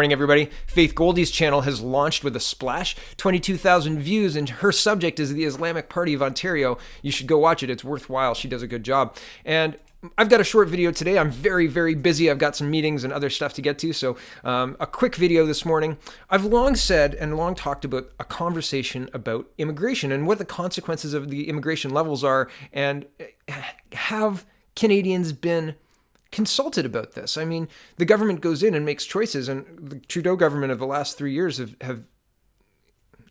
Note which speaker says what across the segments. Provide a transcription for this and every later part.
Speaker 1: Morning, everybody. Faith Goldy's channel has launched with a splash, 22,000 views, and her subject is the Islamic Party of Ontario. You should go watch it. It's worthwhile. She does a good job. And I've got a short video today. I'm very, very busy. I've got some meetings and other stuff to get to. So a quick video this morning. I've long said and long talked about a conversation about immigration and what the consequences of the immigration levels are, and have Canadians been consulted about this? I mean, the government goes in and makes choices, and the Trudeau government of the last 3 years have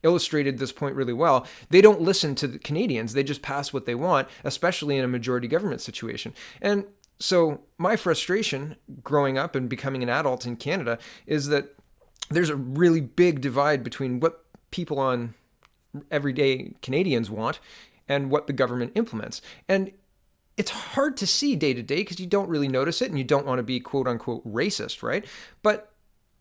Speaker 1: illustrated this point really well. They don't listen to the Canadians. They just pass what they want, especially in a majority government situation. And so my frustration growing up and becoming an adult in Canada is that there's a really big divide between what people on everyday Canadians want and what the government implements. And it's hard to see day to day because you don't really notice it and you don't want to be quote unquote racist, right? But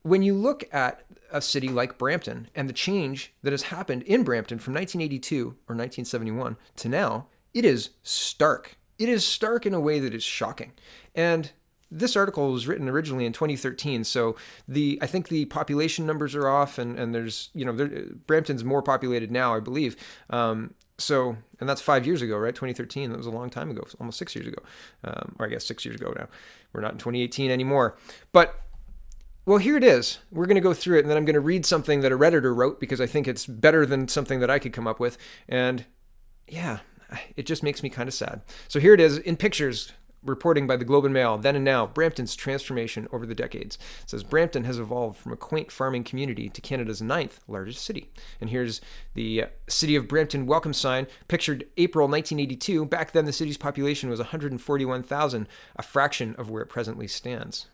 Speaker 1: when you look at a city like Brampton and the change that has happened in Brampton from 1982 or 1971 to now, it is stark. It is stark in a way that is shocking. And this article was written originally in 2013, so I think the population numbers are off, and there's, Brampton's more populated now, I believe. And that's 5 years ago, right? 2013, that was a long time ago, almost 6 years ago. Or I guess 6 years ago now. We're not in 2018 anymore. But, well, here it is. We're going to go through it, and then I'm going to read something that a Redditor wrote because I think it's better than something that I could come up with. And, yeah, it just makes me kind of sad. So here it is in pictures. Reporting by the Globe and Mail, then and now, Brampton's transformation over the decades. It says Brampton has evolved from a quaint farming community to Canada's 9th largest city. And here's the City of Brampton welcome sign, pictured April 1982. Back then, the city's population was 141,000, a fraction of where it presently stands.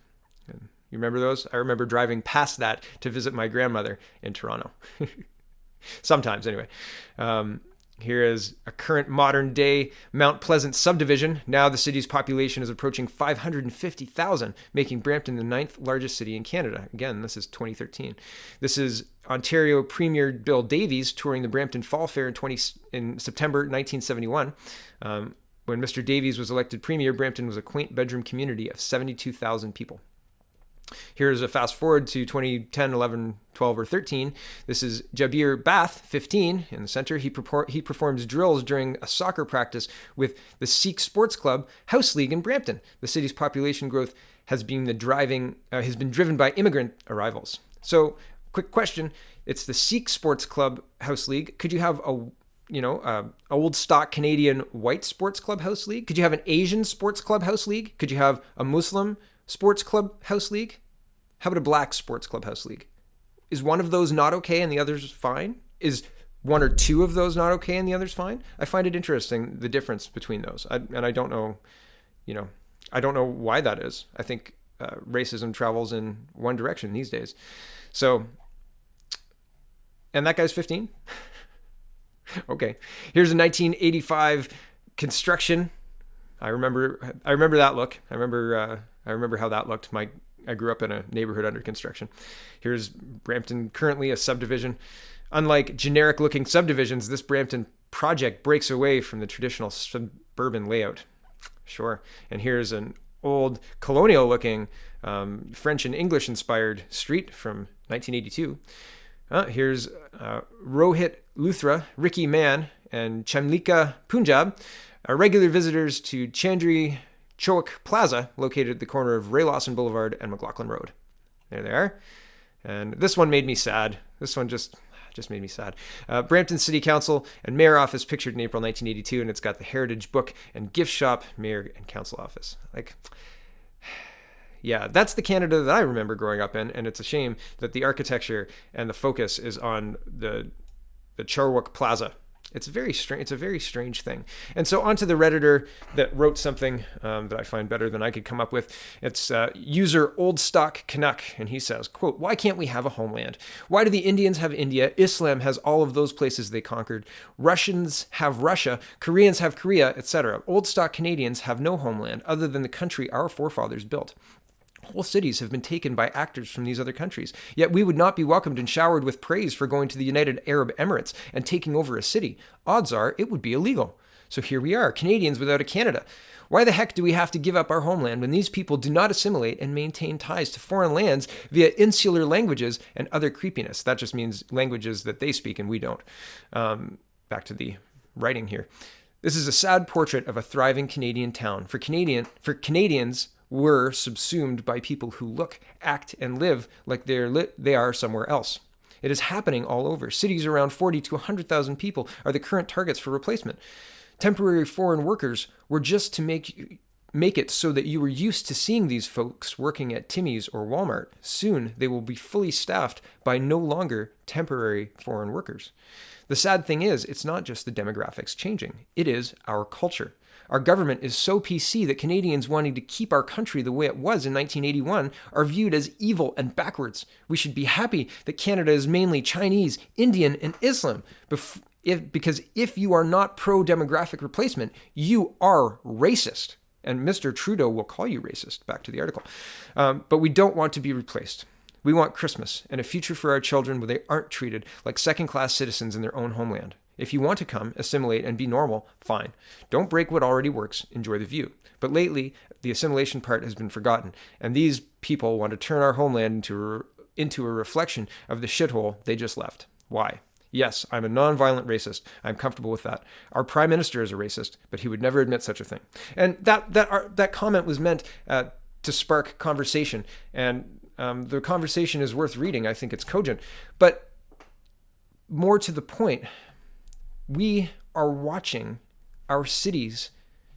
Speaker 1: And you remember those? I remember driving past that to visit my grandmother in Toronto. Sometimes, anyway. Here is a current modern day Mount Pleasant subdivision. Now the city's population is approaching 550,000, making Brampton the 9th largest city in Canada. Again, this is 2013. This is Ontario Premier Bill Davies touring the Brampton Fall Fair in September 1971. When Mr. Davies was elected Premier, Brampton was a quaint bedroom community of 72,000 people. Here's a fast forward to 2010, 11, 12, or 13. This is Jabir Bath, 15, in the center. He performs drills during a soccer practice with the Sikh Sports Club House League in Brampton. The city's population growth has been driven by immigrant arrivals. So, quick question: it's the Sikh Sports Club House League. Could you have a old stock Canadian white sports club house league? Could you have an Asian sports club house league? Could you have a Muslim sports club house league? How about a black sports club house league? Is one of those not okay and the others fine? Is one or two of those not okay and the others fine? I find it interesting, the difference between those. And I don't know, I don't know why that is. I think racism travels in one direction these days. So, and that guy's 15? Okay. Here's a 1985 construction. I remember that look. I remember how that looked. I grew up in a neighborhood under construction. Here's Brampton, currently a subdivision. Unlike generic-looking subdivisions, this Brampton project breaks away from the traditional suburban layout. Sure. And here's an old colonial-looking French and English-inspired street from 1982. Here's Rohit Luthra, Ricky Mann, and Chamlika Punjab are regular visitors to Chandri Chowk Plaza, located at the corner of Ray Lawson Boulevard and McLaughlin Road. There they are. And this one made me sad. This one just made me sad. Brampton City Council and Mayor Office pictured in April 1982, and it's got the Heritage Book and Gift Shop, Mayor and Council Office. Yeah, that's the Canada that I remember growing up in, and it's a shame that the architecture and the focus is on the Chowk Plaza. It's very strange. It's a very strange thing. And so onto the Redditor that wrote something that I find better than I could come up with. It's user Old Stock Canuck, and he says, quote, "Why can't we have a homeland? Why do the Indians have India? Islam has all of those places they conquered. Russians have Russia. Koreans have Korea, etc. Old Stock Canadians have no homeland other than the country our forefathers built. Whole cities have been taken by actors from these other countries, yet we would not be welcomed and showered with praise for going to the United Arab Emirates and taking over a city. Odds are it would be illegal. So here we are, Canadians without a Canada. Why the heck do we have to give up our homeland when these people do not assimilate and maintain ties to foreign lands via insular languages and other creepiness? That just means languages that they speak and we don't. Back to the writing here. This is a sad portrait of a thriving Canadian town. For Canadians were subsumed by people who look, act, and live like they are somewhere else. It is happening all over. Cities around 40 to 100,000 people are the current targets for replacement. Temporary foreign workers were just to make it so that you were used to seeing these folks working at Timmy's or Walmart. Soon, they will be fully staffed by no longer temporary foreign workers. The sad thing is, it's not just the demographics changing. It is our culture. Our government is so PC that Canadians wanting to keep our country the way it was in 1981 are viewed as evil and backwards. We should be happy that Canada is mainly Chinese, Indian, and Islam. Because if you are not pro-demographic replacement, you are racist. And Mr. Trudeau will call you racist. Back to the article. But we don't want to be replaced. We want Christmas and a future for our children where they aren't treated like second-class citizens in their own homeland. If you want to come, assimilate, and be normal, fine. Don't break what already works. Enjoy the view. But lately, the assimilation part has been forgotten, and these people want to turn our homeland into a reflection of the shithole they just left. Why? Yes, I'm a non-violent racist. I'm comfortable with that. Our prime minister is a racist, but he would never admit such a thing. And that comment was meant to spark conversation, and the conversation is worth reading. I think it's cogent. But more to the point, we are watching our cities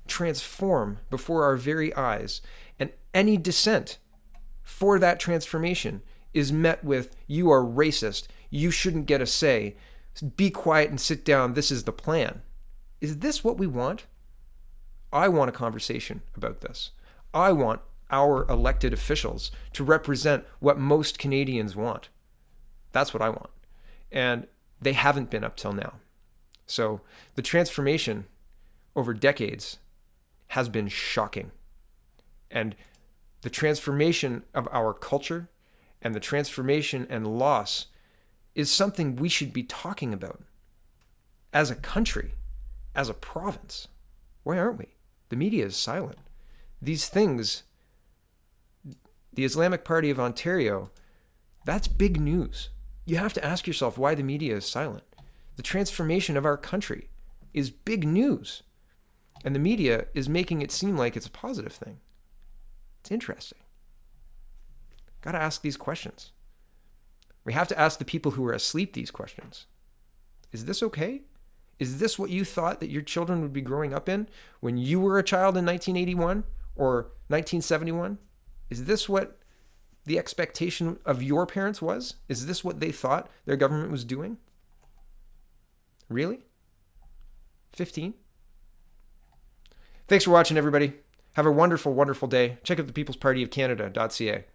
Speaker 1: transform before our very eyes, and any dissent for that transformation is met with, you are racist, you shouldn't get a say, be quiet and sit down, this is the plan. Is this what we want? I want a conversation about this. I want our elected officials to represent what most Canadians want. That's what I want. And they haven't been up till now. So the transformation over decades has been shocking. And the transformation of our culture and the transformation and loss is something we should be talking about as a country, as a province. Why aren't we? The media is silent. These things, the Islamic Party of Ontario, that's big news. You have to ask yourself why the media is silent. The transformation of our country is big news. And the media is making it seem like it's a positive thing. It's interesting. Got to ask these questions. We have to ask the people who are asleep these questions. Is this okay? Is this what you thought that your children would be growing up in when you were a child in 1981 or 1971? Is this what the expectation of your parents was? Is this what they thought their government was doing? Really? 15? Thanks for watching, everybody. Have a wonderful, wonderful day. Check out thepeoplespartyofcanada.ca.